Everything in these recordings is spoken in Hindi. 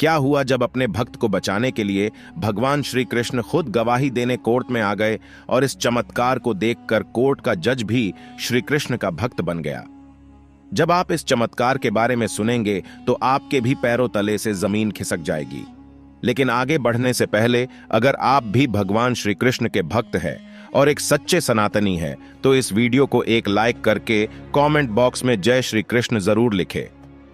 क्या हुआ जब अपने भक्त को बचाने के लिए भगवान श्री कृष्ण खुद गवाही देने कोर्ट में आ गए और इस चमत्कार को देखकर कोर्ट का जज भी श्री कृष्ण का भक्त बन गया। जब आप इस चमत्कार के बारे में सुनेंगे तो आपके भी पैरों तले से जमीन खिसक जाएगी। लेकिन आगे बढ़ने से पहले अगर आप भी भगवान श्री कृष्ण के भक्त हैं और एक सच्चे सनातनी हैं तो इस वीडियो को एक लाइक करके कमेंट बॉक्स में जय श्री कृष्ण जरूर लिखें।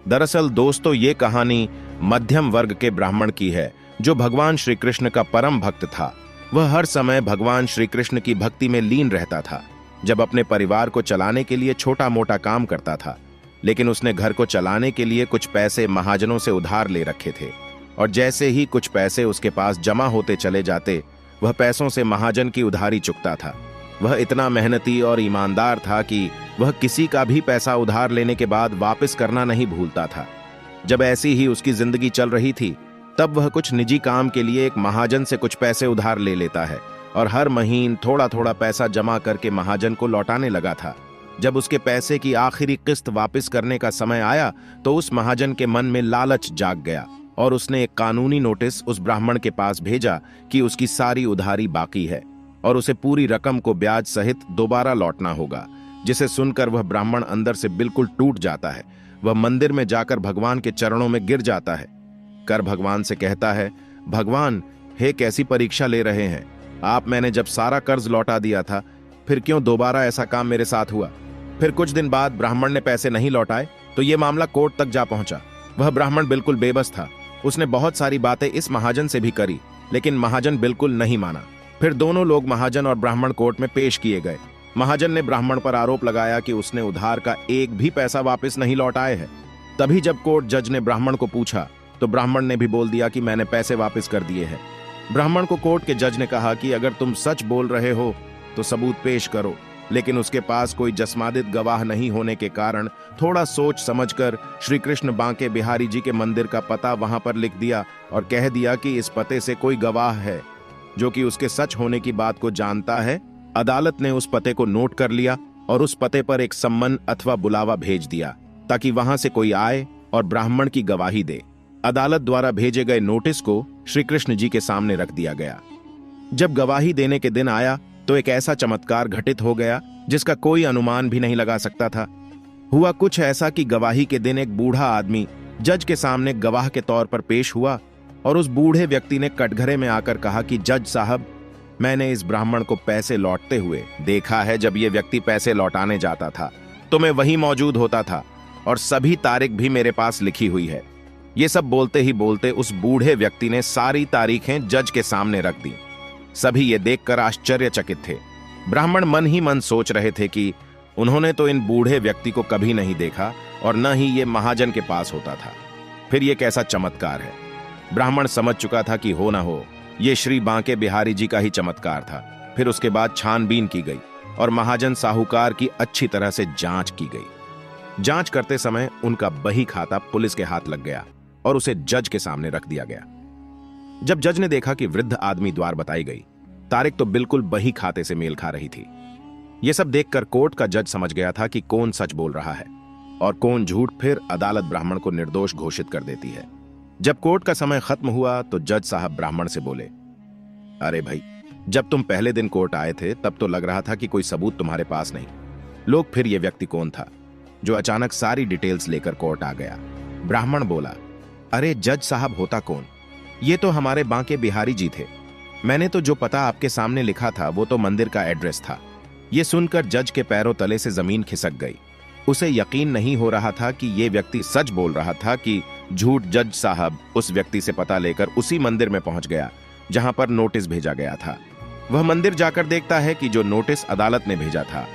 दरअसल दोस्तों, ये कहानी मध्यम वर्ग के ब्राह्मण की है जो भगवान श्री कृष्ण का परम भक्त था। वह हर समय भगवान श्री कृष्ण की भक्ति में लीन रहता था। जब अपने परिवार को चलाने के लिए छोटा मोटा काम करता था, लेकिन उसने घर को चलाने के लिए कुछ पैसे महाजनों से उधार ले रखे थे और जैसे ही कुछ पैसे उसके पास जमा होते चले जाते वह पैसों से महाजन की उधारी चुकता था। वह इतना मेहनती और ईमानदार था कि वह किसी का भी पैसा उधार लेने के बाद वापस करना नहीं भूलता था। जब ऐसी ही उसकी जिंदगी चल रही थी तब वह कुछ निजी काम के लिए एक महाजन से कुछ पैसे उधार ले लेता है और हर महीने थोड़ा थोड़ा पैसा जमा करके महाजन को लौटाने लगा था। जब उसके पैसे की आखिरी किस्त वापस करने का समय आया तो उस महाजन के मन में लालच जाग गया और उसने एक कानूनी नोटिस उस ब्राह्मण के पास भेजा कि उसकी सारी उधारी बाकी है और उसे पूरी रकम को ब्याज सहित दोबारा लौटना होगा। जिसे सुनकर वह ब्राह्मण अंदर से बिल्कुल टूट जाता है। वह मंदिर में जाकर भगवान के चरणों में गिर जाता है, कर भगवान से कहता है, भगवान, हे कैसी परीक्षा ले रहे हैं आप? मैंने जब सारा कर्ज लौटा दिया था फिर क्यों दोबारा ऐसा काम मेरे साथ हुआ? फिर कुछ दिन बाद ब्राह्मण ने पैसे नहीं लौटाए तो यह मामला कोर्ट तक जा पहुंचा। वह ब्राह्मण बिल्कुल बेबस था। उसने बहुत सारी बातें इस महाजन से भी करी लेकिन महाजन बिल्कुल नहीं माना। फिर दोनों लोग महाजन और ब्राह्मण कोर्ट में पेश किए गए। महाजन ने ब्राह्मण पर आरोप लगाया कि उसने उधार का एक भी पैसा वापस नहीं लौटाए है। तभी जब कोर्ट जज ने ब्राह्मण को पूछा तो ब्राह्मण ने भी बोल दिया कि मैंने पैसे वापस कर दिए हैं। ब्राह्मण को कोर्ट के जज ने कहा कि अगर तुम सच बोल रहे हो तो सबूत पेश करो, लेकिन उसके पास कोई जस्मादित गवाह नहीं होने के कारण थोड़ा सोच समझकर श्री कृष्ण बांके बिहारी जी के मंदिर का पता वहां पर लिख दिया और कह दिया कि इस पते से कोई गवाह है जो कि उसके सच होने की बात को जानता है। अदालत ने उस पते को नोट कर लिया और उस पते पर एक सम्मन अथवा बुलावा भेज दिया ताकि वहां से कोई आए और ब्राह्मण की गवाही दे। अदालत द्वारा भेजे गए नोटिस को श्री कृष्ण जी के सामने रख दिया गया। जब गवाही देने के दिन आया तो एक ऐसा चमत्कार घटित हो गया जिसका कोई अनुमान भी नहीं लगा सकता था। हुआ कुछ ऐसा कि गवाही के दिन एक बूढ़ा आदमी जज के सामने गवाह के तौर पर पेश हुआ और उस बूढ़े व्यक्ति ने कटघरे में आकर कहा कि जज साहब, मैंने इस ब्राह्मण को पैसे लौटते हुए देखा है। जब ये व्यक्ति पैसे लौटाने जाता था तो मैं वहीं मौजूद होता था और सभी तारीख भी मेरे पास लिखी हुई है। ये सब बोलते ही बोलते उस बूढ़े व्यक्ति ने सारी तारीखें जज के सामने रख दी। सभी ये देखकर आश्चर्यचकित थे। ब्राह्मण मन ही मन सोच रहे थे कि उन्होंने तो इन बूढ़े व्यक्ति को कभी नहीं देखा और न ही ये महाजन के पास होता था, फिर ये कैसा चमत्कार है। ब्राह्मण समझ चुका था कि हो ना हो ये श्री बांके बिहारी जी का ही चमत्कार था। फिर उसके बाद छानबीन की गई और महाजन साहूकार की अच्छी तरह से जांच की गई। जांच करते समय उनका बही खाता पुलिस के हाथ लग गया और उसे जज के सामने रख दिया गया। जब जज ने देखा कि वृद्ध आदमी द्वार बताई गई तारीख तो बिल्कुल बही खाते से मेल खा रही थी। यह सब देखकर कोर्ट का जज समझ गया था कि कौन सच बोल रहा है और कौन झूठ। फिर अदालत ब्राह्मण को निर्दोष घोषित कर देती है। जब कोर्ट का समय खत्म हुआ तो जज साहब ब्राह्मण से बोले, अरे भाई, जब तुम पहले दिन कोर्ट आए थे तब तो लग रहा था कि कोई सबूत तुम्हारे पास नहीं। लोग, फिर यह व्यक्ति कौन था जो अचानक सारी डिटेल्स लेकर कोर्ट आ गया? ब्राह्मण बोला, अरे जज साहब, होता कौन, ये तो हमारे बांके बिहारी जी थे। मैंने तो जो पता आपके सामने लिखा था वो तो मंदिर का एड्रेस था। ये सुनकर जज के पैरों तले से जमीन खिसक गई। उसे यकीन नहीं हो रहा था कि ये व्यक्ति सच बोल रहा था कि झूठ। जज साहब उस व्यक्ति से पता लेकर उसी मंदिर में पहुंच गया जहां पर नोटिस भेजा गया था। वह मंदिर जाकर देखता है कि जो नोटिस अदालत ने भेजा था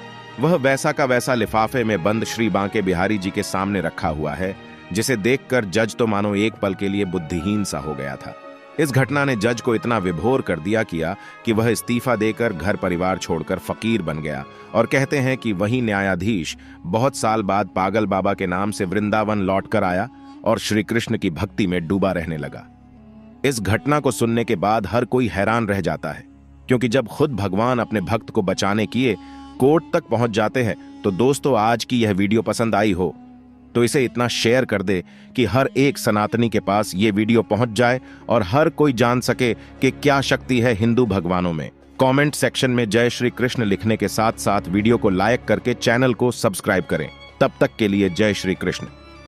वह वैसा का वैसा लिफाफे में बंद श्री बांके बिहारी जी के सामने रखा हुआ है, जिसे देखकर जज तो मानो एक पल के लिए बुद्धिहीन सा हो गया था। इस घटना ने जज को इतना विभोर कर दिया किया कि वह इस्तीफा देकर घर परिवार छोड़कर फकीर बन गया। और कहते हैं कि वही न्यायाधीश बहुत साल बाद पागल बाबा के नाम से वृंदावन लौटकर आया और श्री कृष्ण की भक्ति में डूबा रहने लगा। इस घटना को सुनने के बाद हर कोई हैरान रह जाता है, क्योंकि जब खुद भगवान अपने भक्त को बचाने किए कोर्ट तक पहुंच जाते हैं। तो दोस्तों, आज की यह वीडियो पसंद आई हो तो इसे इतना शेयर कर दे कि हर एक सनातनी के पास ये वीडियो पहुंच जाए और हर कोई जान सके कि क्या शक्ति है हिंदू भगवानों में। कमेंट सेक्शन में जय श्री कृष्ण लिखने के साथ साथ वीडियो को लाइक करके चैनल को सब्सक्राइब करें। तब तक के लिए जय श्री कृष्ण।